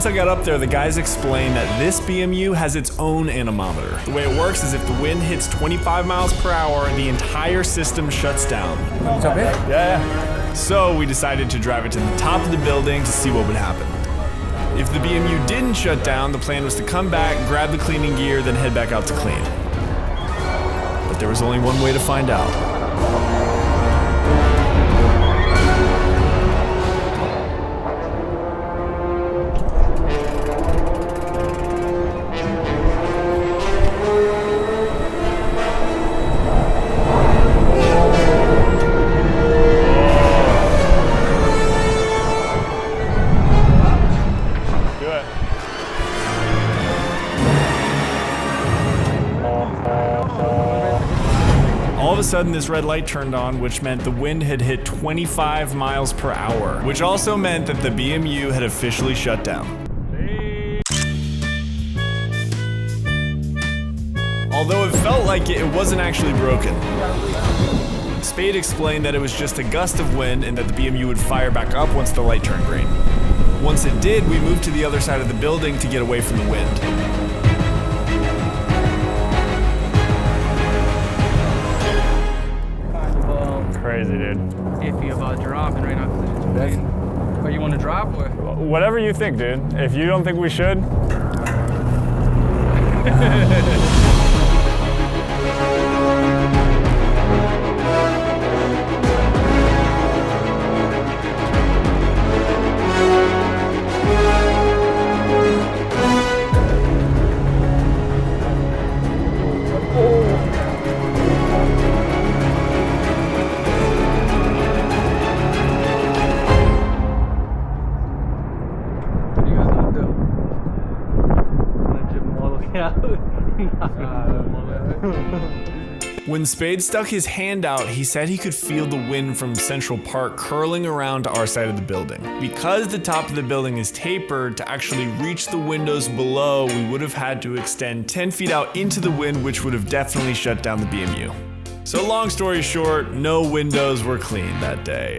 Once I got up there, the guys explained that this BMU has its own anemometer. The way it works is if the wind hits 25 miles per hour, the entire system shuts down. Jump in? Yeah. So we decided to drive it to the top of the building to see what would happen. If the BMU didn't shut down, the plan was to come back, grab the cleaning gear, then head back out to clean. But there was only one way to find out. All of a sudden, this red light turned on, which meant the wind had hit 25 miles per hour, which also meant that the BMU had officially shut down. Although it felt like it wasn't actually broken. Spade explained that it was just a gust of wind and that the BMU would fire back up once the light turned green. Once it did, we moved to the other side of the building to get away from the wind. Crazy, dude. Iffy about dropping right now because it's wind. But you want to drop or? Whatever you think, dude. If you don't think we should. When Spade stuck his hand out, he said he could feel the wind from Central Park curling around to our side of the building. Because the top of the building is tapered, to actually reach the windows below, we would have had to extend 10 feet out into the wind, which would have definitely shut down the BMU. So long story short, no windows were cleaned that day.